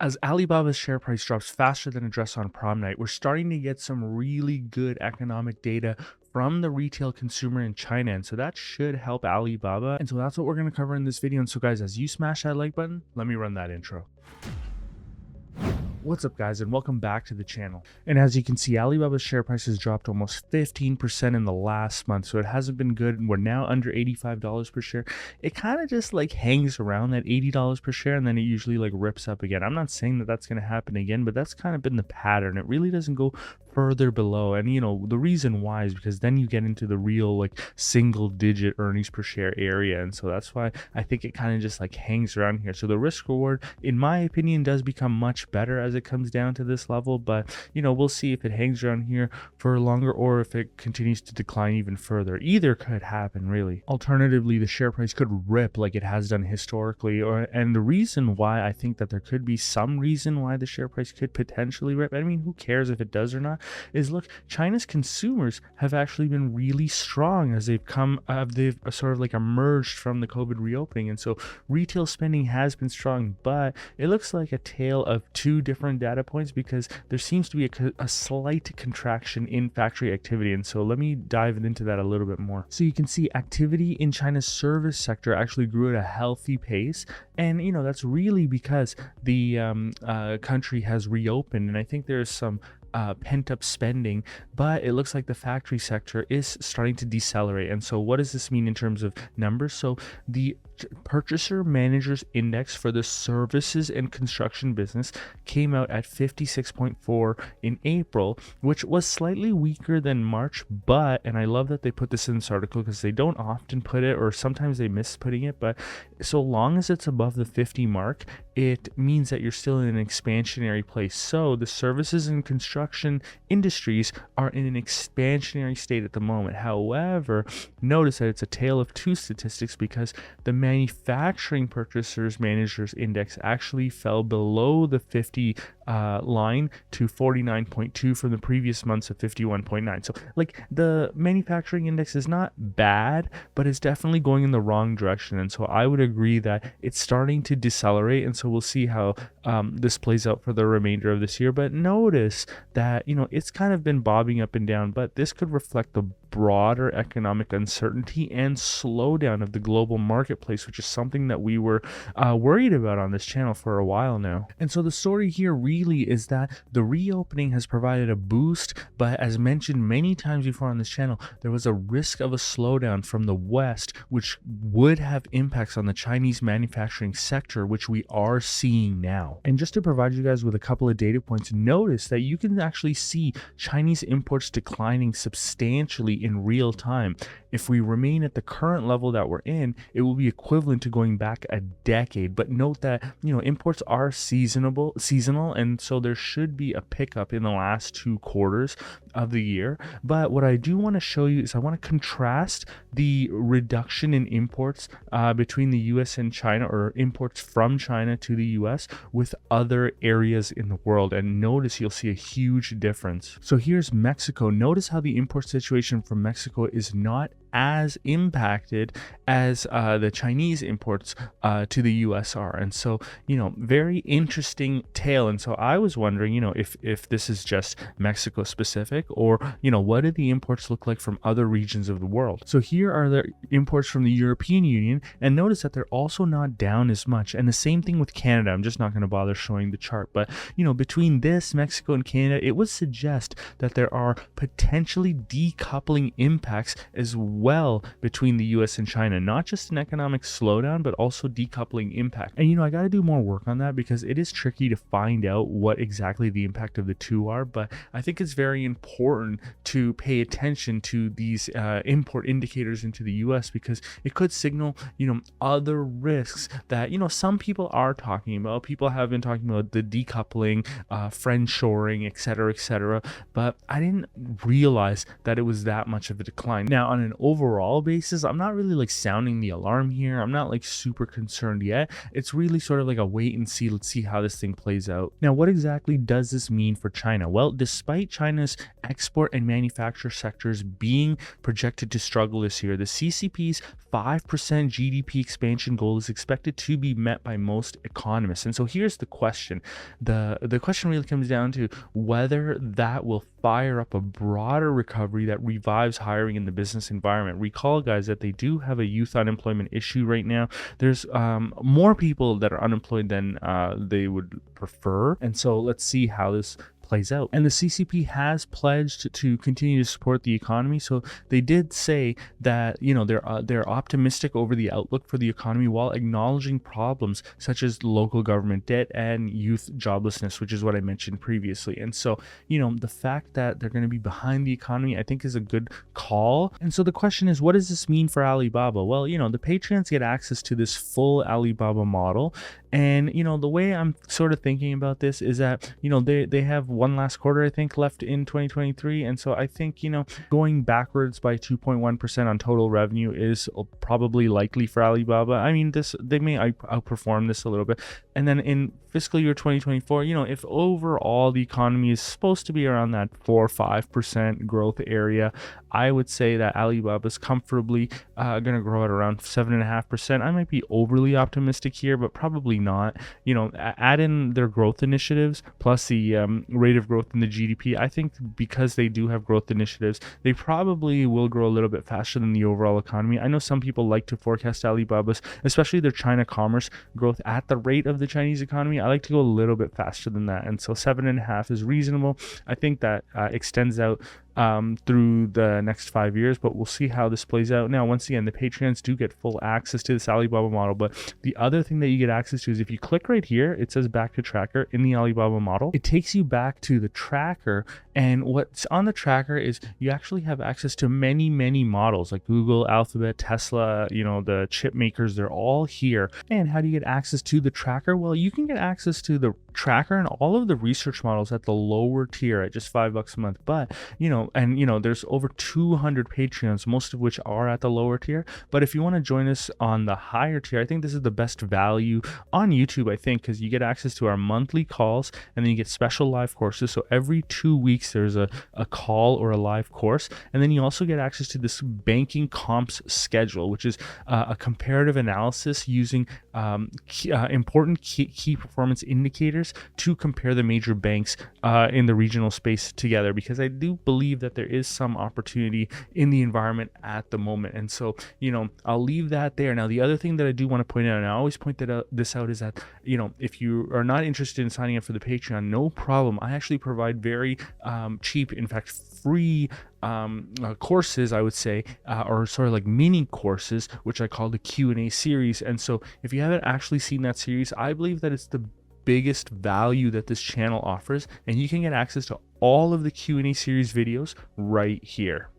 As Alibaba's share price drops faster than a dress on prom night, we're starting to get some really good economic data from the retail consumer in China. And so that should help Alibaba. And so that's what we're going to cover in this video. And so guys, as you smash that like button, let me run that intro. What's up guys, and welcome back to the channel. And as you can see, Alibaba's share price has dropped almost 15% in the last month, so it hasn't been good, and we're now under $85 per share. It kind of just like hangs around that $80 per share, and then it usually like rips up again. I'm not saying that that's going to happen again, but that's kind of been the pattern. It really doesn't go further below, and the reason why is because then you get into the real like single digit earnings per share area, and so that's why I think it kind of just like hangs around here. So the risk reward, in my opinion, does become much better as it comes down to this level, but we'll see if it hangs around here for longer or if it continues to decline even further. Either could happen, really. Alternatively, the share price could rip like it has done historically, and the reason why I think that there could be some reason why the share price could potentially rip, I mean, who cares if it does or not, is look, China's consumers have actually been really strong as they've sort of like emerged from the COVID reopening, and so retail spending has been strong, but it looks like a tale of two different data points because there seems to be a slight contraction in factory activity. And so let me dive into that a little bit more. So you can see activity in China's service sector actually grew at a healthy pace, and that's really because the country has reopened, and I think there's some pent-up spending, but it looks like the factory sector is starting to decelerate. And so what does this mean in terms of numbers? So the purchaser managers index for the services and construction business came out at 56.4 in April, which was slightly weaker than March, but, and I love that they put this in this article because they don't often put it, or sometimes they miss putting it, but so long as it's above the 50 mark, it means that you're still in an expansionary place. So the services and construction industries are in an expansionary state at the moment. However, notice that it's a tale of two statistics because the manufacturing purchasers managers index actually fell below the 50 line to 49.2 from the previous months of 51.9. So like the manufacturing index is not bad, but it's definitely going in the wrong direction. And so I would agree that it's starting to decelerate, and so we'll see how this plays out for the remainder of this year. But notice that it's kind of been bobbing up and down, but this could reflect the broader economic uncertainty and slowdown of the global marketplace, which is something that we were worried about on this channel for a while now. And so the story here really is that the reopening has provided a boost, but as mentioned many times before on this channel, there was a risk of a slowdown from the West, which would have impacts on the Chinese manufacturing sector, which we are seeing now. And just to provide you guys with a couple of data points, notice that you can actually see Chinese imports declining substantially in real time. If we remain at the current level that we're in, it will be equivalent to going back a decade. But note that imports are seasonal, and so there should be a pickup in the last 2 quarters of the year. But what I do want to show you is I want to contrast the reduction in imports between the US and China, or imports from China to the US, with other areas in the world, and notice you'll see a huge difference. So here's Mexico. Notice how the import situation from Mexico is not as impacted as the Chinese imports to the US are. And so very interesting tale. And so I was wondering if this is just Mexico specific, or what do the imports look like from other regions of the world. So here are the imports from the European Union, and notice that they're also not down as much, and the same thing with Canada. I'm just not going to bother showing the chart, but between this, Mexico and Canada, it would suggest that there are potentially decoupling impacts as well between the US and China, not just an economic slowdown, but also decoupling impact. And I got to do more work on that because it is tricky to find out what exactly the impact of the two are, but I think it's very important to pay attention to these import indicators into the US because it could signal other risks that some people are talking about. People have been talking about the decoupling, friendshoring, etc., but I didn't realize that it was that much of a decline. Now, on an overall basis, I'm not really like sounding the alarm here. I'm not like super concerned yet. It's really sort of like a wait and see. Let's see how this thing plays out. Now, what exactly does this mean for China? Well, despite China's export and manufacture sectors being projected to struggle this year, the CCP's 5% GDP expansion goal is expected to be met by most economists. And so here's the question. The question really comes down to whether that will fire up a broader recovery that revives hiring in the business environment. Recall, guys, that they do have a youth unemployment issue right now. There's more people that are unemployed than they would prefer. And so let's see how this plays out. And the CCP has pledged to continue to support the economy. So they did say that, you know, they're optimistic over the outlook for the economy while acknowledging problems such as local government debt and youth joblessness, which is what I mentioned previously. And so, you know, the fact that they're going to be behind the economy, I think, is a good call. And so the question is, what does this mean for Alibaba? Well, you know, the patrons get access to this full Alibaba model. And, you know, the way I'm sort of thinking about this is that, you know, they have one last quarter, I think, left in 2023. And so I think, you know, going backwards by 2.1% on total revenue is probably likely for Alibaba. I mean, they may outperform this a little bit. And then in fiscal year 2024, you know, if overall the economy is supposed to be around that 4 or 5% growth area, I would say that Alibaba is comfortably going to grow at around 7.5%. I might be overly optimistic here, but probably not. You know, add in their growth initiatives plus the rate of growth in the GDP. I think because they do have growth initiatives, they probably will grow a little bit faster than the overall economy. I know some people like to forecast Alibaba's, especially their China commerce growth at the rate of the Chinese economy. I like to go a little bit faster than that. And so 7.5 is reasonable. I think that extends out through the next 5 years, but we'll see how this plays out. Now, once again, the Patreons do get full access to this Alibaba model, but the other thing that you get access to is if you click right here, it says back to tracker in the Alibaba model. It takes you back to the tracker, and what's on the tracker is you actually have access to many models like Google, Alphabet, Tesla, you know, the chip makers, they're all here. And how do you get access to the tracker? Well, you can get access to the tracker and all of the research models at the lower tier at just $5 a month. But, you know, and you know, there's over 200 Patreons, most of which are at the lower tier. But if you want to join us on the higher tier, I think this is the best value on YouTube, I think, because you get access to our monthly calls, and then you get special live courses. So every 2 weeks there's a call or a live course, and then you also get access to this banking comps schedule, which is a comparative analysis using important key performance indicators to compare the major banks in the regional space together, because I do believe that there is some opportunity in the environment at the moment. And so, you know, I'll leave that there. Now, the other thing that I do want to point out, and I always point this out, is that, you know, if you are not interested in signing up for the Patreon, no problem. I actually provide very cheap, in fact, free courses, I would say, or sort of like mini courses, which I call the Q&A series. And so if you haven't actually seen that series, I believe that it's the biggest value that this channel offers, and you can get access to all of the Q&A series videos right here.